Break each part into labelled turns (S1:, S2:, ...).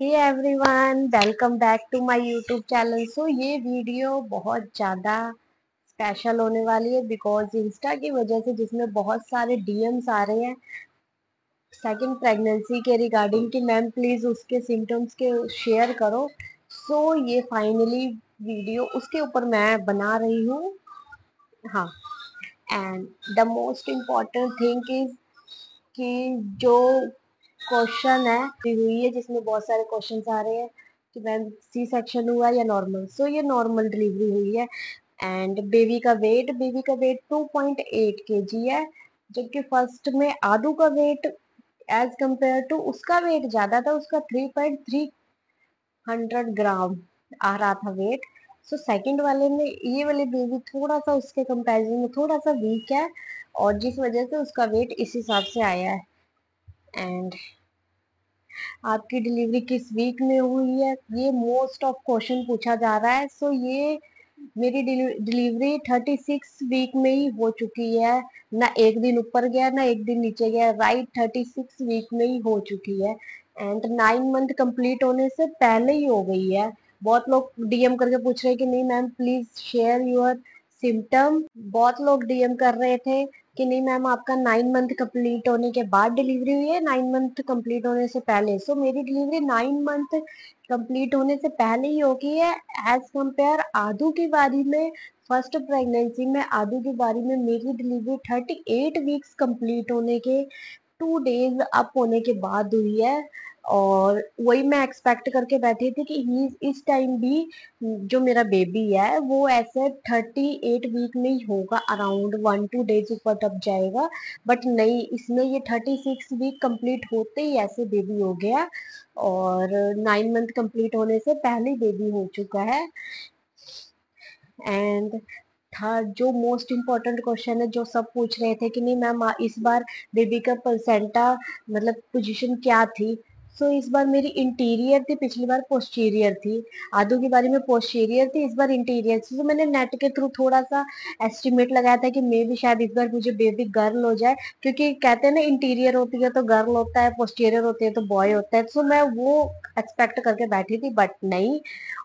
S1: Hey everyone, welcome back to my YouTube channel. So ये video बहुत ज़्यादा special होने वाली है बिकॉज इंस्टा की वजह से जिसमें बहुत सारे डीएम्स आ रहे हैं सेकंड प्रेगनेंसी के रिगार्डिंग कि मैम प्लीज़ उसके सिम्टम्स के शेयर करो। सो ये फाइनली वीडियो उसके ऊपर मैं बना रही हूँ। हाँ, and the most important thing is कि जो क्वेश्चन है हुई है जिसमें बहुत सारे क्वेश्चंस आ रहे हैं कि मैम सी सेक्शन हुआ या नॉर्मल। सो ये नॉर्मल डिलीवरी हुई है एंड बेबी का वेट 2.8 केजी है, जबकि फर्स्ट में आदू का वेट एज कंपेयर टू उसका वेट ज्यादा था, उसका 3.3 ग्राम आ रहा था वेट। सो सेकंड वाले में ये वाले बेबी थोड़ा सा उसके कंपैरिजन में थोड़ा सा वीक है और जिस वजह से उसका वेट इस हिसाब से आया है। एंड आपकी डिलीवरी किस वीक में हुई है, ये मोस्ट ऑफ क्वेश्चन पूछा जा रहा है। सो ये मेरी डिलीवरी 36 वीक में ही हो चुकी है, ना एक दिन ऊपर गया ना एक दिन नीचे गया, राइट 36 वीक में ही हो चुकी है एंड 9 मंथ कंप्लीट होने से पहले ही हो गई है। बहुत लोग डीएम करके पूछ रहे हैं कि नहीं ma'am please share your symptom. बहुत लोग डीएम कर रहे थे कि नहीं मैम आपका 9 मंथ कंप्लीट होने के बाद डिलीवरी हुई है, 9 मंथ कंप्लीट होने से पहले। सो मेरी डिलीवरी 9 मंथ कंप्लीट होने से पहले ही हो गई है एज कंपेयर आदू की बारी में। फर्स्ट प्रेगनेंसी में आदू की बारी में मेरी डिलीवरी 38 वीक्स कंप्लीट होने के 2 डेज अप होने के बाद हुई है। और वही मैं एक्सपेक्ट करके बैठी थी कि ही इस टाइम भी जो मेरा बेबी है वो ऐसे 38 वीक में ही होगा, अराउंड 1-2 डेज ऊपर तब जाएगा। बट नहीं, इसमें ये 36 वीक कंप्लीट होते ही ऐसे बेबी हो गया और 9 मंथ कंप्लीट होने से पहले बेबी हो चुका है। एंड था जो मोस्ट इम्पोर्टेंट क्वेश्चन है जो सब पूछ रहे थे कि नहीं मैम इस बार बेबी का प्लेसेंटा मतलब पोजीशन क्या थी। सो इस बार मेरी इंटीरियर थी, पिछली बार पोस्टीरियर थी। आदू की बारी में पोस्टीरियर थी, इस बार इंटीरियर थी। तो मैंने नेट के थ्रू थोड़ा सा एस्टिमेट लगाया था कि मे भी शायद इस बार मुझे बेबी गर्ल हो जाए, क्योंकि कहते हैं ना इंटीरियर होती है तो गर्ल होता है, पोस्टीरियर होती है तो बॉय होता है। सो मैं वो एक्सपेक्ट करके बैठी थी बट नहीं,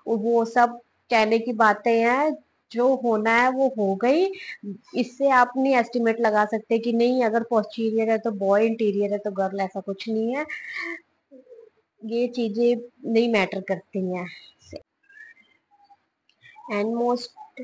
S1: वो सब कहने की बातें हैं। जो होना है वो हो गई। इससे आप नहीं एस्टिमेट लगा सकते कि नहीं अगर पोस्टीरियर है तो बॉय, इंटीरियर है तो गर्ल, ऐसा कुछ नहीं है। ये चीजें नहीं मैटर करती हैं। एंड मोस्ट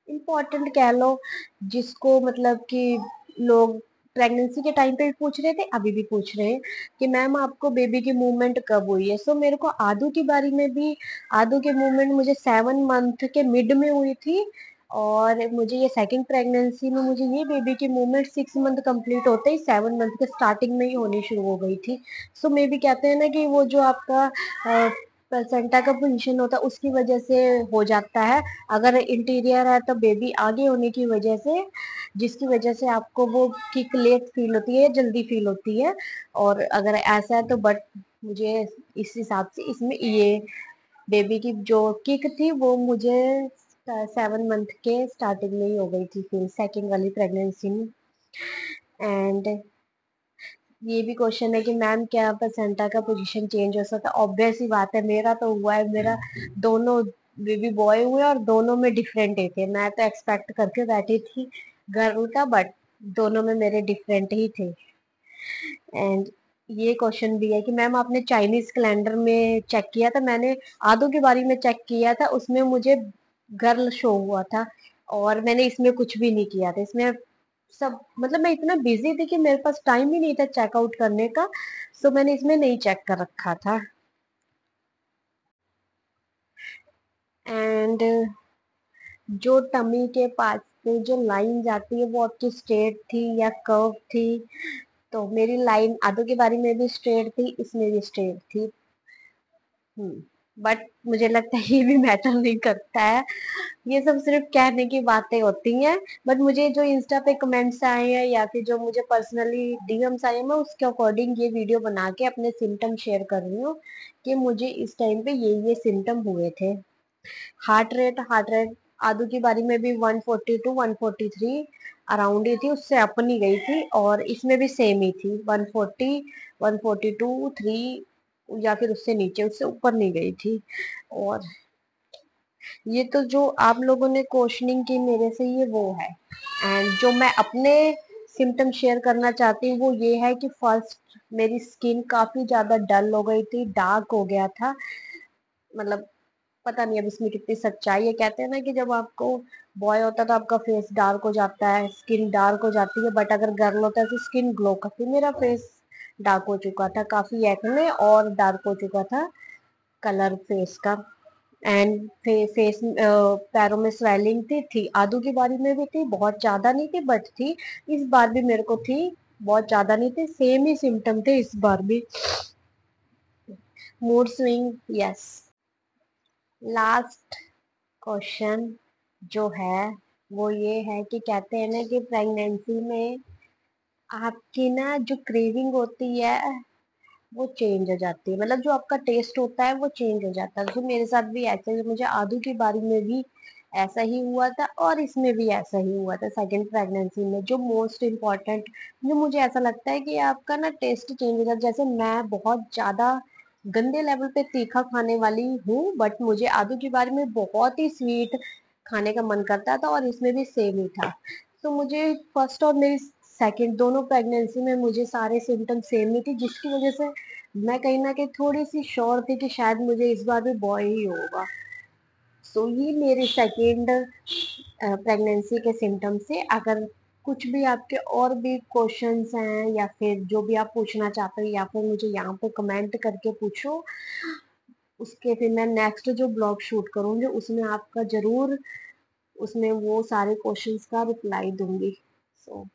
S1: इम्पोर्टेंट कह लो, जिसको मतलब कि लोग प्रेगनेंसी के टाइम पे भी पूछ रहे थे, अभी भी पूछ रहे हैं कि मैम आपको बेबी की मूवमेंट कब हुई है। सो मेरे को आदू की बारी में भी आदू की मूवमेंट मुझे 7 मंथ के मिड में हुई थी और मुझे ये सेकंड प्रेगनेंसी में मुझे ये बेबी की मूवमेंट 6 मंथ कंप्लीट होते ही 7 मंथ के स्टार्टिंग में ही होनी शुरू हो गई थी। सो मे भी कहते हैं ना कि वो जो आपका प्लेसेंटा का पोजीशन होता है उसकी वजह से हो जाता है। अगर इंटीरियर है तो बेबी आगे होने की वजह से, जिसकी वजह से आपको वो किक लेट फील होती है, जल्दी फील होती है। और अगर ऐसा है तो बट मुझे इस हिसाब से इसमें ये बेबी की जो किक थी वो मुझे 7 मंथ के स्टार्टिंग में ही हो गई थी, फिर सेकेंड वाली प्रेगनेंसी में। एंड ये भी क्वेश्चन है कि मैम क्या प्लेसेंटा का पोजीशन चेंज हो सकता है। ऑब्वियस ही बात है, मेरा तो हुआ है, मेरा दोनों बेबी बॉय हुए और दोनों में डिफरेंट ही थे। मैं तो एक्सपेक्ट करके बैठी थी गर्ल का, बट दोनों में मेरे डिफरेंट ही थे। एंड ये क्वेश्चन भी है कि मैम आपने चाइनीज कैलेंडर में चेक किया था, मैंने आदू के बारे में चेक किया था, उसमें मुझे गर्ल शो हुआ था और मैंने इसमें कुछ भी नहीं किया था। इसमें सब मतलब मैं इतना बिजी थी कि मेरे पास टाइम ही नहीं था चेकआउट करने का। सो मैंने इसमें नहीं चेक कर रखा था। एंड जो टमी के पास से जो लाइन जाती है वो आपकी स्ट्रेट थी या कर्व थी। तो मेरी लाइन आदू के बारे में भी स्ट्रेट थी, इसमें भी स्ट्रेट थी। बट मुझे लगता है ये भी मैटर नहीं करता है, ये सब सिर्फ कहने की बातें होती हैं। बट मुझे जो इंस्टा पे कमेंट्स आए हैं या फिर जो मुझे पर्सनली डीएम्स आए हैं, मैं उसके अकॉर्डिंग ये वीडियो बना के अपने सिम्टम शेयर कर रही हूँ कि मुझे इस टाइम पे ये सिम्टम हुए थे। हार्ट रेट आदू की बारी में भी 142 143 अराउंड ही थी, उससे अप नहीं गई थी। और इसमें भी सेम ही थी 140 142 3 या फिर उससे नीचे, उससे ऊपर नहीं गई थी। और ये तो जो आप लोगों ने क्वेश्चनिंग की मेरे से, ये वो है। एंड जो मैं अपने सिम्टम शेयर करना चाहती हूँ वो ये है कि फर्स्ट मेरी स्किन काफी ज्यादा डल हो गई थी, डार्क हो गया था। मतलब पता नहीं अब इसमें कितनी सच्चाई है। कहते हैं ना कि जब आपको बॉय होता है तो आपका फेस डार्क हो जाता है, स्किन डार्क हो जाती है, बट अगर गर्ल होता है तो स्किन ग्लो करती है। मेरा फेस डार्क हो चुका था, काफी एक्ने और डार्क हो चुका था कलर फेस का। एंड फेस पैरों में स्वेलिंग थी आदू की बारी में भी थी, बहुत ज्यादा नहीं थी बट थी। इस बार भी मेरे को थी, बहुत ज्यादा नहीं थी, सेम ही सिम्टम थे इस बार भी। Mood swing, yes. Last question जो है वो ये है कि कहते हैं ना कि प्रेगनेंसी में आपकी ना जो क्रेविंग होती है वो चेंज हो जाती है। मतलब जो आपका टेस्ट होता है वो चेंज हो जाता है। तो मेरे साथ भी ऐसा ही, मुझे आदू की बारी में भी ऐसा ही हुआ था और इसमें भी ऐसा ही हुआ था सेकंड प्रेगनेंसी में। जो मोस्ट इम्पोर्टेंट, जो मुझे ऐसा लगता है कि आपका ना टेस्ट चेंज हो जाता है। जैसे मैं बहुत ज्यादा गंदे लेवल पे तीखा खाने वाली हूँ, बट मुझे आदू की बारी में बहुत ही स्वीट खाने का मन करता था और इसमें भी सेम ही था। तो मुझे फर्स्ट और मेरी सेकंड दोनों प्रेगनेंसी में मुझे सारे सिम्टम सेम ही थे, जिसकी वजह से मैं कहीं ना कहीं थोड़ी सी श्योर थी कि शायद मुझे इस बार भी बॉय ही होगा। सो ये मेरी सेकेंड प्रेगनेंसी के सिम्टम्स थे। अगर कुछ भी आपके और भी क्वेश्चंस हैं या फिर जो भी आप पूछना चाहते हो या फिर मुझे यहाँ पे कमेंट करके पूछो, उसके फिर मैं नेक्स्ट जो ब्लॉग शूट करूंगी उसमें आपका जरूर, उसमें वो सारे क्वेश्चंस का रिप्लाई दूंगी। सो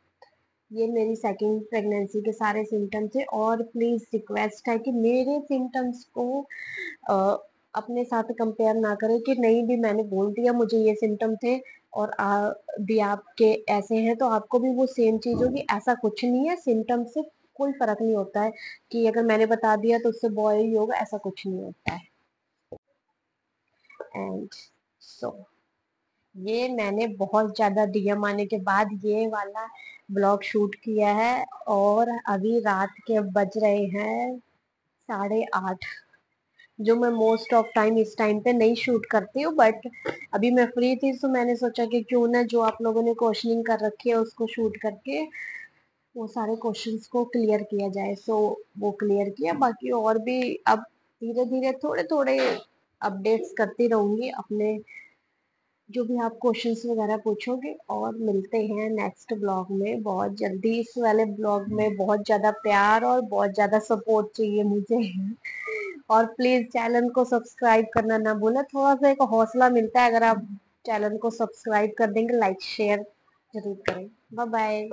S1: ये मेरी सेकंड प्रेगनेंसी के सारे सिम्टम्स थे। और प्लीज रिक्वेस्ट है कि मेरे सिम्टम्स को अ, अपने साथ कंपेयर ना करें कि नहीं भी मैंने बोल दिया मुझे ये सिम्टम थे और भी आपके ऐसे हैं तो आपको भी वो सेम चीज होगी। ऐसा कुछ नहीं है, सिम्टम से कोई फर्क नहीं होता है कि अगर मैंने बता दिया तो उससे बॉय ही होगा, ऐसा कुछ नहीं होता है। एंड सो ये मैंने बहुत ज्यादा डीएम आने के बाद ये वाला ब्लॉग शूट किया है। और अभी रात के बज रहे हैं 8:30, जो मैं मोस्ट ऑफ टाइम इस टाइम पे नहीं शूट करती हूँ, बट अभी मैं फ्री थी तो मैंने सोचा कि क्यों ना जो आप लोगों ने क्वेश्चनिंग कर रखी है उसको शूट करके वो सारे क्वेश्चंस को क्लियर किया जाए। सो वो क्लियर किया, बाकी और भी अब धीरे धीरे थोड़े थोड़े अपडेट्स करती रहूंगी अपने, जो भी आप क्वेश्चंस वगैरह पूछोगे। और मिलते हैं नेक्स्ट ब्लॉग में बहुत जल्दी। इस वाले ब्लॉग में बहुत ज़्यादा प्यार और बहुत ज़्यादा सपोर्ट चाहिए मुझे। और प्लीज़ चैनल को सब्सक्राइब करना ना भूलें, थोड़ा सा एक हौसला मिलता है अगर आप चैनल को सब्सक्राइब कर देंगे, लाइक शेयर जरूर करें। Bye bye.